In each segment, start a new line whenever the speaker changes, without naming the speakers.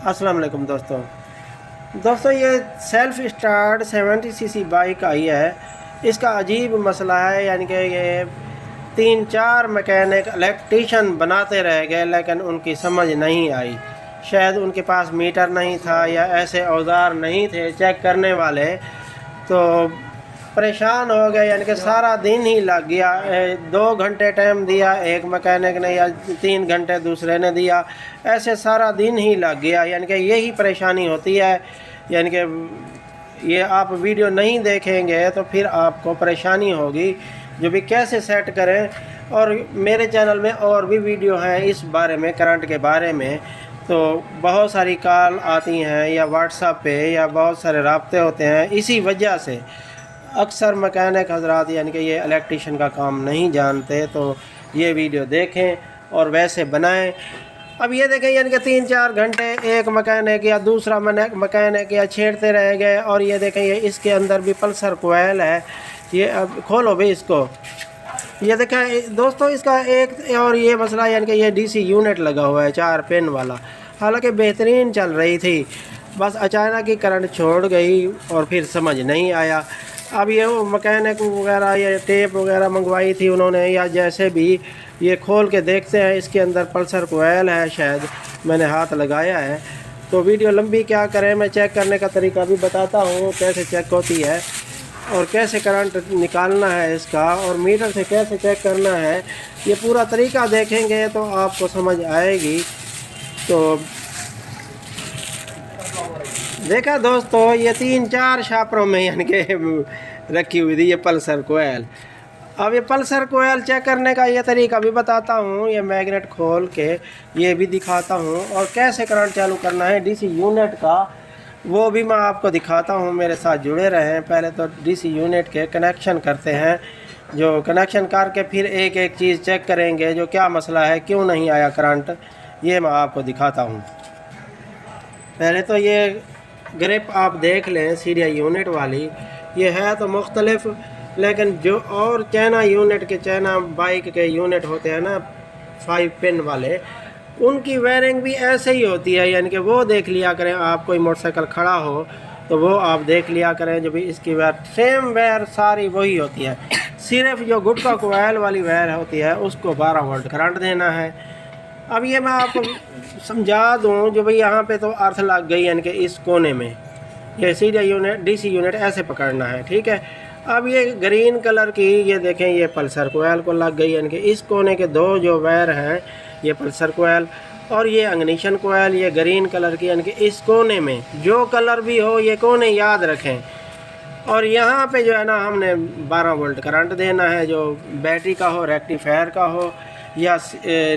अस्सलाम वालेकुम दोस्तों ये सेल्फ़ स्टार्ट 70 सीसी बाइक आई है। इसका अजीब मसला है, यानी कि ये 3-4 मैकेनिक इलेक्ट्रीशियन बनाते रह गए लेकिन उनकी समझ नहीं आई। शायद उनके पास मीटर नहीं था या ऐसे औजार नहीं थे चेक करने वाले, तो परेशान हो गए। यानी कि सारा दिन ही लग गया। 2 घंटे टाइम दिया एक मैकेनिक ने या 3 घंटे दूसरे ने दिया, ऐसे सारा दिन ही लग गया। यानी कि यही परेशानी होती है। यानी कि ये आप वीडियो नहीं देखेंगे तो फिर आपको परेशानी होगी जो भी कैसे सेट करें। और मेरे चैनल में और भी वीडियो हैं इस बारे में, करंट के बारे में। तो बहुत सारी कॉल आती हैं या व्हाट्सएप पे या बहुत सारे राब्ते होते हैं। इसी वजह से अक्सर मैकेनिक हजरात यानी कि ये इलेक्ट्रीशियन का काम नहीं जानते, तो ये वीडियो देखें और वैसे बनाएं। अब ये देखें, यानी कि 3-4 घंटे एक मैकेनिक या दूसरा मैकेनिक या छेड़ते रह गए। और ये देखें, ये इसके अंदर भी पल्सर कोयल है। ये अब खोलो भाई इसको। ये देखें दोस्तों, इसका एक और ये मसला, यानी कि ये डीसी यूनिट लगा हुआ है 4 पिन वाला। हालांकि बेहतरीन चल रही थी, बस अचानक ही करंट छोड़ गई और फिर समझ नहीं आया। अब ये मैकेनिक वगैरह या टेप वगैरह मंगवाई थी उन्होंने, या जैसे भी ये खोल के देखते हैं, इसके अंदर पल्सर कोयल है। शायद मैंने हाथ लगाया है। तो वीडियो लंबी क्या करें, मैं चेक करने का तरीका भी बताता हूँ कैसे चेक होती है और कैसे करंट निकालना है इसका, और मीटर से कैसे चेक करना है। ये पूरा तरीका देखेंगे तो आपको समझ आएगी। तो देखा दोस्तों, ये 3-4 शापरों में यानी कि रखी हुई थी ये पल्सर कोयल। अब ये पल्सर कोयल चेक करने का ये तरीका भी बताता हूँ। ये मैग्नेट खोल के ये भी दिखाता हूँ, और कैसे करंट चालू करना है डीसी यूनिट का वो भी मैं आपको दिखाता हूँ। मेरे साथ जुड़े रहें। पहले तो डीसी यूनिट के कनेक्शन करते हैं, जो कनेक्शन करके फिर एक एक चीज़ चेक करेंगे जो क्या मसला है, क्यों नहीं आया करंट, ये मैं आपको दिखाता हूँ। पहले तो ये ग्रिप आप देख लें सीरिया यूनिट वाली। ये है तो मुख्तलिफ, लेकिन जो और चाइना यूनिट के, चाइना बाइक के यूनिट होते हैं ना 5 पिन वाले, उनकी वायरिंग भी ऐसे ही होती है। यानी कि वो देख लिया करें, आप कोई मोटरसाइकिल खड़ा हो तो वो आप देख लिया करें, जो भी इसकी वायर सेम वायर सारी वही होती है। सिर्फ जो गुटका कोयल वाली वायर होती है उसको 12 वोल्ट करंट देना है। अब ये मैं आपको समझा दूं, जो भाई यहाँ पे तो अर्थ लग गई, यानी कि इस कोने में ये सीधा यूनिट डीसी यूनिट ऐसे पकड़ना है, ठीक है। अब ये ग्रीन कलर की ये देखें, ये पल्सर कोयल को लग गई, यानी कि इस कोने के 2 जो वायर हैं ये पल्सर कोयल, और ये इग्निशन कोयल ये ग्रीन कलर की, यानी कि इस कोने में जो कलर भी हो ये कोने याद रखें। और यहाँ पे जो है ना, हमने 12 वोल्ट करंट देना है, जो बैटरी का हो, रेक्टिफायर का हो, या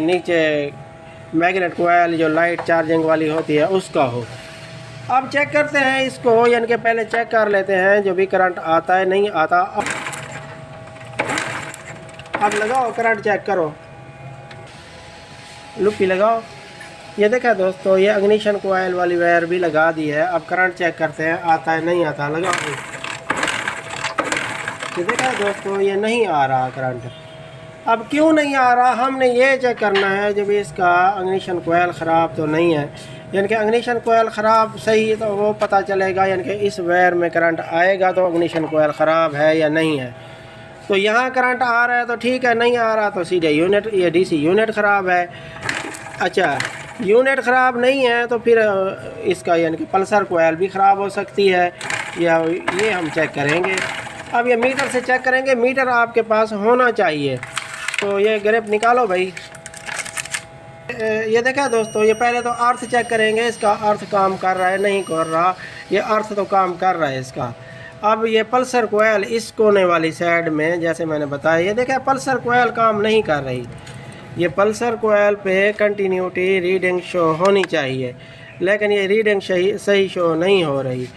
नीचे मैग्नेट कोयल जो लाइट चार्जिंग वाली होती है उसका हो। अब चेक करते हैं इसको, यानी कि पहले चेक कर लेते हैं जो भी करंट आता है नहीं आता। अब लगाओ करंट चेक करो, लुपी लगाओ। ये देखा दोस्तों, ये इग्निशन कोयल वाली वायर भी लगा दी है। अब करंट चेक करते हैं आता है नहीं आता। लगाओ। ये देखा दोस्तों, ये नहीं आ रहा करंट। अब क्यों नहीं आ रहा, हमने ये चेक करना है जब इसका इग्निशन कोयल ख़राब तो नहीं है। यानी कि इग्निशन कोयल ख़राब सही तो वो पता चलेगा, यानी कि इस वायर में करंट आएगा तो इग्निशन कोयल ख़राब है या नहीं है। तो यहाँ करंट आ रहा है तो ठीक है, नहीं आ रहा तो सीधे यूनिट, ये डीसी यूनिट ख़राब है। अच्छा, यूनिट ख़राब नहीं है तो फिर इसका यानी कि पल्सर कोयल भी ख़राब हो सकती है, या ये हम चेक करेंगे। अब ये मीटर से चेक करेंगे, मीटर आपके पास होना चाहिए। तो ये ग्रिप निकालो भाई। ये देखा दोस्तों, ये पहले तो अर्थ चेक करेंगे, इसका अर्थ काम कर रहा है नहीं कर रहा। ये अर्थ तो काम कर रहा है इसका। अब ये पल्सर कोयल इस कोने वाली साइड में, जैसे मैंने बताया, ये देखा पल्सर कोयल काम नहीं कर रही। ये पल्सर कोयल पे कंटिन्यूटी रीडिंग शो होनी चाहिए, लेकिन ये रीडिंग सही शो नहीं हो रही।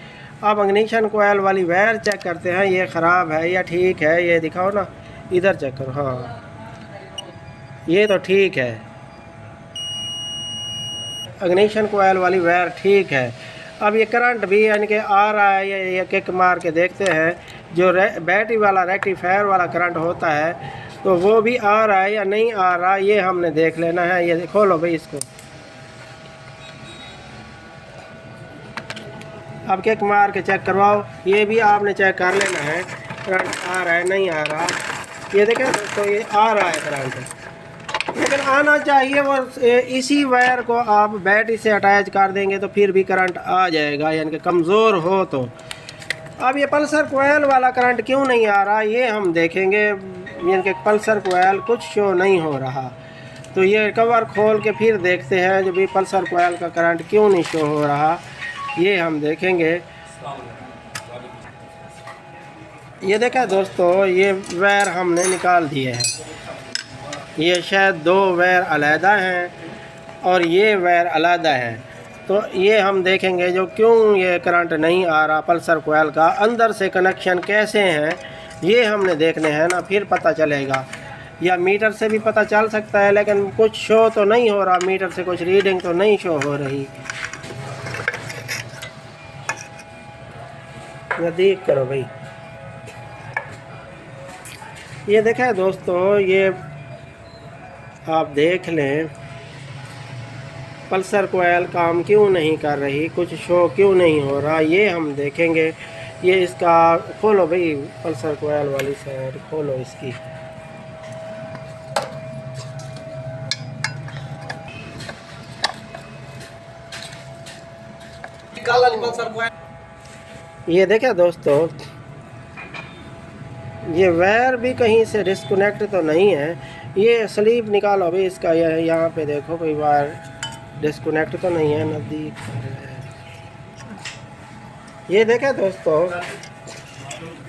अब इग्निशन कोयल वाली वायर चेक करते हैं, ये ख़राब है या ठीक है, ये दिखाओ ना, इधर चेक करो। हाँ, ये तो ठीक है, इग्निशन कोयल वाली वायर ठीक है। अब ये करंट भी यानी कि आ रहा है, ये किक मार के देखते हैं। जो बैटरी वाला रेक्टिफायर वाला करंट होता है तो वो भी आ रहा है या नहीं आ रहा, ये हमने देख लेना है। ये खोलो भाई इसको। अब किक मार के चेक करवाओ, ये भी आपने चेक कर लेना है करंट आ रहा है नहीं आ रहा। ये देखें दोस्तों ये आ रहा है करंट, लेकिन आना चाहिए। वो इसी वायर को आप बैटरी से अटैच कर देंगे तो फिर भी करंट आ जाएगा, यानी कि कमज़ोर हो तो। अब ये पल्सर कोयल वाला करंट क्यों नहीं आ रहा ये हम देखेंगे, यानी कि पल्सर कोयल कुछ शो नहीं हो रहा। तो ये कवर खोल के फिर देखते हैं जो भी पल्सर कोयल का करंट क्यों नहीं शो हो रहा, ये हम देखेंगे। ये देखा दोस्तों, ये वायर हमने निकाल दिए हैं। ये शायद 2 वायर अलहदा हैं और ये वायर अलहदा है। तो ये हम देखेंगे जो क्यों ये करंट नहीं आ रहा, पल्सर कोयल का अंदर से कनेक्शन कैसे हैं ये हमने देखने हैं ना, फिर पता चलेगा। या मीटर से भी पता चल सकता है, लेकिन कुछ शो तो नहीं हो रहा, मीटर से कुछ रीडिंग तो नहीं शो हो रही। नज़दीक करो भाई। ये देखा दोस्तों, ये आप देख लें पल्सर कोयल काम क्यों नहीं कर रही, कुछ शो क्यों नहीं हो रहा, ये हम देखेंगे। ये इसका खोलो भाई, पल्सर कोयल वाली साइड खोलो इसकी। ये देखा दोस्तों, ये वायर भी कहीं से डिस्कनेक्ट तो नहीं है। ये स्लीप निकालो अभी इसका, यहाँ पे देखो कोई वायर डिस्कनेक्ट तो नहीं है। नज़दीक ये देखें दोस्तों,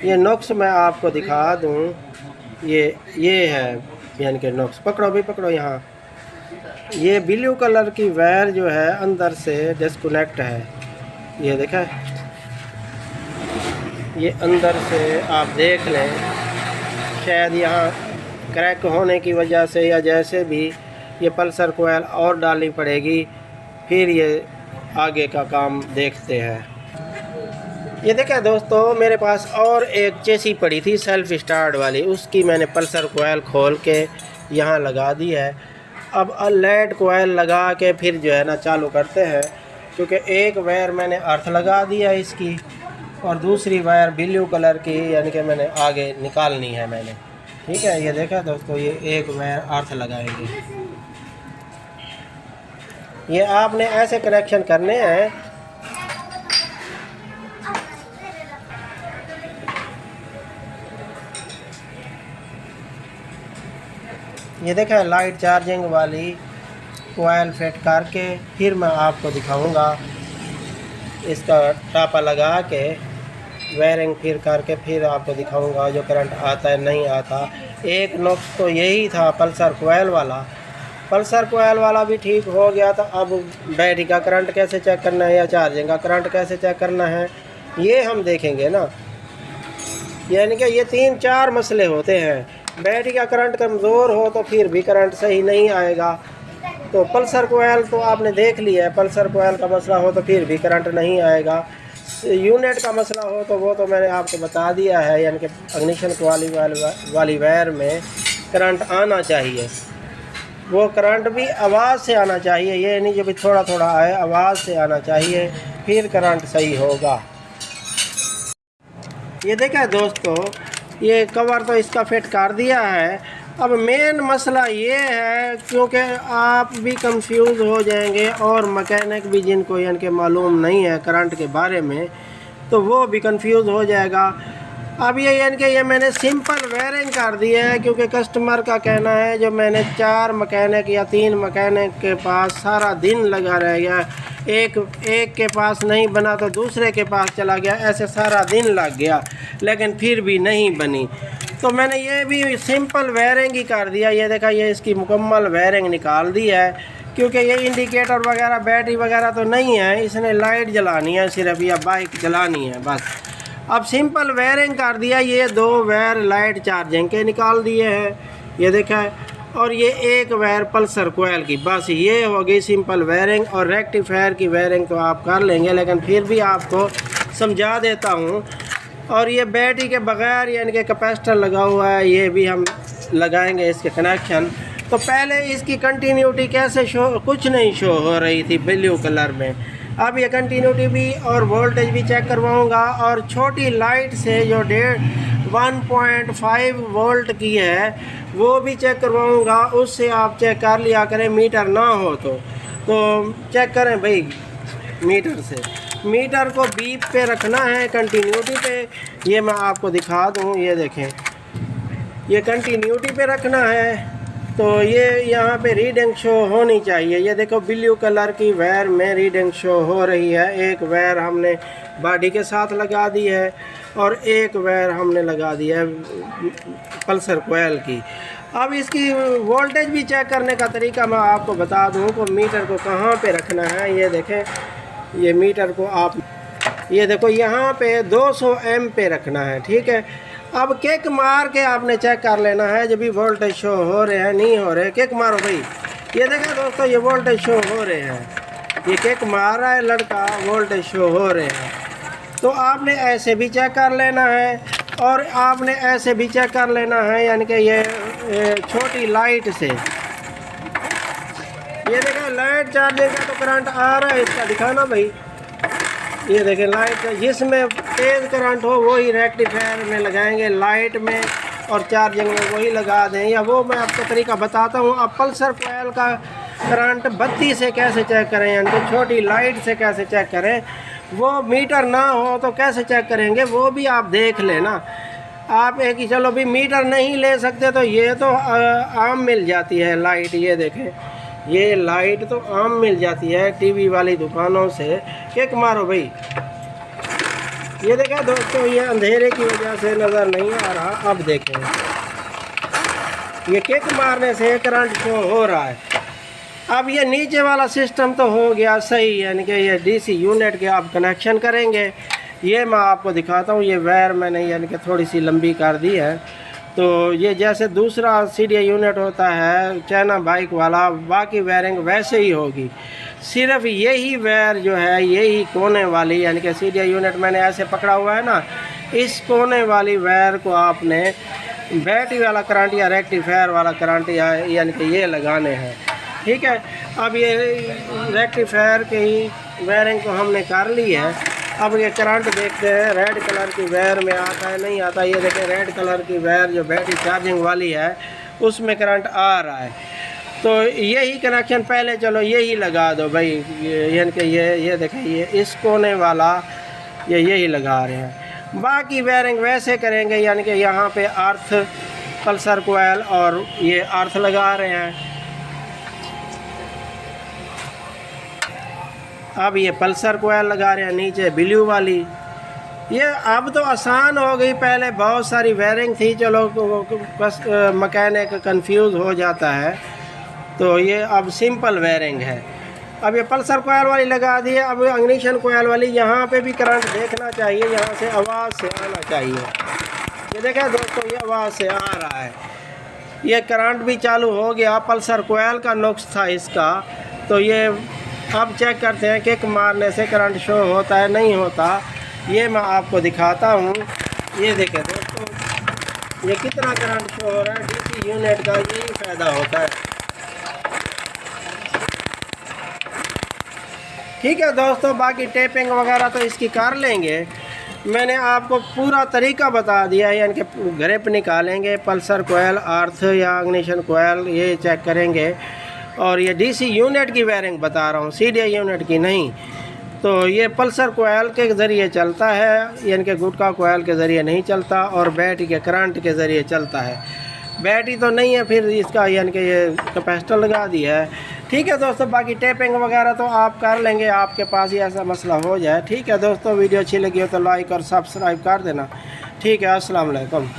ये नुक्स मैं आपको दिखा दूँ। ये है यानी कि नुक्स, पकड़ो भी पकड़ो। यहाँ ये ब्लू कलर की वायर जो है अंदर से डिस्कनेक्ट है। ये देखा, ये अंदर से आप देख लें, शायद यहाँ क्रैक होने की वजह से या जैसे भी ये पल्सर कोयल और डालनी पड़ेगी, फिर ये आगे का काम देखते हैं। ये देखा दोस्तों, मेरे पास और एक चेसी पड़ी थी सेल्फ स्टार्ट वाली, उसकी मैंने पल्सर कोयल खोल के यहाँ लगा दी है। अब लेड कोयल लगा के फिर जो है ना चालू करते हैं, क्योंकि एक वायर मैंने अर्थ लगा दिया इसकी और दूसरी वायर ब्लू कलर की यानी कि मैंने आगे निकालनी है मैंने। ठीक है, ये देखा दोस्तों, ये एक वायर अर्थ लगाएंगे। ये आपने ऐसे कनेक्शन करने हैं। ये देखा लाइट चार्जिंग वाली कोयल फिट करके फिर मैं आपको दिखाऊंगा। इसका टापा लगा के वायरिंग फिर करके फिर आपको दिखाऊंगा जो करंट आता है नहीं आता। एक नुक्स तो यही था पल्सर कोयल वाला। पल्सर कोयल वाला भी ठीक हो गया, तो अब बैटरी का करंट कैसे चेक करना है या चार्जिंग का करंट कैसे चेक करना है ये हम देखेंगे ना। यानी कि ये 3-4 मसले होते हैं। बैटरी का करंट कमज़ोर हो तो फिर भी करंट सही नहीं आएगा। तो पल्सर कोयल तो आपने देख लिया है, पल्सर कोयल का मसला हो तो फिर भी करंट नहीं आएगा। यूनिट का मसला हो तो वो तो मैंने आपको बता दिया है, यानी कि इग्निशन वाली वायर में करंट आना चाहिए। वो करंट भी आवाज़ से आना चाहिए, ये नहीं जो भी थोड़ा थोड़ा आए, आवाज़ से आना चाहिए, फिर करंट सही होगा। ये देखा दोस्तों, ये कवर तो इसका फिट कर दिया है। अब मेन मसला ये है, क्योंकि आप भी कंफ्यूज हो जाएंगे और मैकेनिक भी जिनको यानी कि मालूम नहीं है करंट के बारे में, तो वो भी कंफ्यूज हो जाएगा। अब ये यानी कि ये मैंने सिंपल वायरिंग कर दी है, क्योंकि कस्टमर का कहना है जो मैंने 4 मैकेनिक या 3 मैकेनिक के पास सारा दिन लगा रह गया, एक के पास नहीं बना तो दूसरे के पास चला गया, ऐसे सारा दिन लग गया लेकिन फिर भी नहीं बनी। तो मैंने ये भी सिंपल वायरिंग ही कर दिया। ये देखा, ये इसकी मुकम्मल वायरिंग निकाल दी है, क्योंकि ये इंडिकेटर वगैरह बैटरी वगैरह तो नहीं है, इसने लाइट जलानी है सिर्फ या बाइक चलानी है बस। अब सिंपल वायरिंग कर दिया। ये 2 वायर लाइट चार्जिंग के निकाल दिए हैं, ये देखा है, और ये एक वायर पल्सर कोयल की, बस ये हो गई सिंपल वायरिंग। और रेक्टिफायर की वायरिंग तो आप कर लेंगे, लेकिन फिर भी आपको समझा देता हूँ। और ये बैटरी के बगैर यानी कि कैपेसिटर लगा हुआ है, ये भी हम लगाएंगे इसके कनेक्शन। तो पहले इसकी कंटिन्यूटी कैसे शो, कुछ नहीं शो हो रही थी ब्लू कलर में, अब ये कंटिन्यूटी भी और वोल्टेज भी चेक करवाऊंगा, और छोटी लाइट से जो 1.5 वोल्ट की है वो भी चेक करवाऊंगा। उससे आप चेक कर लिया करें, मीटर ना हो तो चेक करें भाई मीटर से। मीटर को बीप पे रखना है, कंटिन्यूटी पे। ये मैं आपको दिखा दूँ, ये देखें, ये कंटिन्यूटी पे रखना है। तो ये यहाँ पे रीडिंग शो होनी चाहिए। ये देखो ब्लू कलर की वायर में रीडिंग शो हो रही है। एक वायर हमने बॉडी के साथ लगा दी है और एक वायर हमने लगा दी है पल्सर कोयल की। अब इसकी वोल्टेज भी चेक करने का तरीका मैं आपको बता दूँ को मीटर को कहाँ पे रखना है। ये देखें, ये मीटर को आप ये देखो यहाँ पे 200 एम पे रखना है, ठीक है। अब किक मार के आपने चेक कर लेना है जब भी वोल्टेज शो हो रहे हैं नहीं हो रहे। किक मारो भाई, ये देखा दोस्तों, ये वोल्टेज शो हो रहे हैं। ये किक मार रहा है लड़का, वोल्टेज शो हो रहे हैं। तो आपने ऐसे भी चेक कर लेना है और आपने ऐसे भी चेक कर लेना है, यानी कि ये छोटी लाइट से। ये देखा लाइट चार्जिंग का तो करंट आ रहा है, इसका दिखाना भाई। ये देखें लाइट, जिसमें तेज़ करंट हो वही रेक्टिफायर में लगाएंगे, लाइट में और चार्जिंग में वही लगा दें। या वो मैं आपको तरीका बताता हूँ। अब पल्सर कोयल का करंट बत्ती से कैसे चेक करें, यानी कि छोटी लाइट से कैसे चेक करें, वो मीटर ना हो तो कैसे चेक करेंगे वो भी आप देख लेना। आप एक ही चलो भी मीटर नहीं ले सकते तो ये तो आम मिल जाती है लाइट। ये देखें, ये लाइट तो आम मिल जाती है टीवी वाली दुकानों से। किक मारो भाई, ये देखा दोस्तों, ये अंधेरे की वजह से नज़र नहीं आ रहा। अब देखें, ये किक मारने से करंट शो हो रहा है। अब ये नीचे वाला सिस्टम तो हो गया सही, यानी कि ये डीसी यूनिट के आप कनेक्शन करेंगे। ये मैं आपको दिखाता हूँ। ये वायर मैंने यानी कि थोड़ी सी लंबी कर दी है। तो ये जैसे दूसरा सीडीआई यूनिट होता है चाइना बाइक वाला, बाकी वायरिंग वैसे ही होगी। सिर्फ यही वायर जो है, यही कोने वाली, यानी कि सीडीआई यूनिट मैंने ऐसे पकड़ा हुआ है ना, इस कोने वाली वायर को आपने बैटरी वाला करंट या रेक्टिफायर वाला करंट यानी कि ये लगाने हैं, ठीक है। अब ये रेक्टिफायर की ही वायरिंग को हमने कर ली है। अब ये करंट देखते हैं, रेड कलर की वायर में आता है नहीं आता। ये देखें, रेड कलर की वायर जो बैटरी चार्जिंग वाली है उसमें करंट आ रहा है। तो यही कनेक्शन पहले चलो यही लगा दो भाई, यानी कि ये देखें, ये इस कोने वाला ये यही लगा रहे हैं। बाकी वायरिंग वैसे करेंगे, यानी कि यहाँ पे अर्थ पल्सर कोयल और ये अर्थ लगा रहे हैं। अब ये पल्सर कोयल लगा रहे हैं नीचे ब्लू वाली। ये अब तो आसान हो गई, पहले बहुत सारी वायरिंग थी, चलो बस मैकेनिक कंफ्यूज हो जाता है। तो ये अब सिंपल वायरिंग है। अब ये पल्सर कोयल वाली लगा दी है। अब इग्निशन कोयल वाली, यहाँ पे भी करंट देखना चाहिए, यहाँ से आवाज़ से आना चाहिए। ये देखें दोस्तों, ये आवाज़ से आ रहा है, ये करंट भी चालू हो गया। पल्सर कोयल का नुक्स था इसका। तो ये अब चेक करते हैं किक मारने से करंट शो होता है नहीं होता। ये मैं आपको दिखाता हूँ। ये देखें दोस्तों, ये कितना करंट शो हो रहा है। डीसी यूनिट का यही फ़ायदा होता है, ठीक है दोस्तों। बाकी टेपिंग वगैरह तो इसकी कर लेंगे। मैंने आपको पूरा तरीका बता दिया है, यानी कि ग्रिप निकालेंगे, पल्सर कोयल, अर्थ या इग्निशन कोयल ये चेक करेंगे। और ये डीसी यूनिट की वायरिंग बता रहा हूँ, सीडीआई यूनिट की नहीं। तो ये पल्सर कोयल के ज़रिए चलता है, यानी कि गुटका कोयल के ज़रिए नहीं चलता, और बैटरी के करंट के ज़रिए चलता है। बैटरी तो नहीं है, फिर इसका यानी कि ये कैपेसिटर लगा दिया है, ठीक है दोस्तों। बाकी टेपिंग वगैरह तो आप कर लेंगे, आपके पास ही ऐसा मसला हो जाए, ठीक है दोस्तों। वीडियो अच्छी लगी हो तो लाइक और सब्सक्राइब कर देना, ठीक है। अस्सलाम वालेकुम।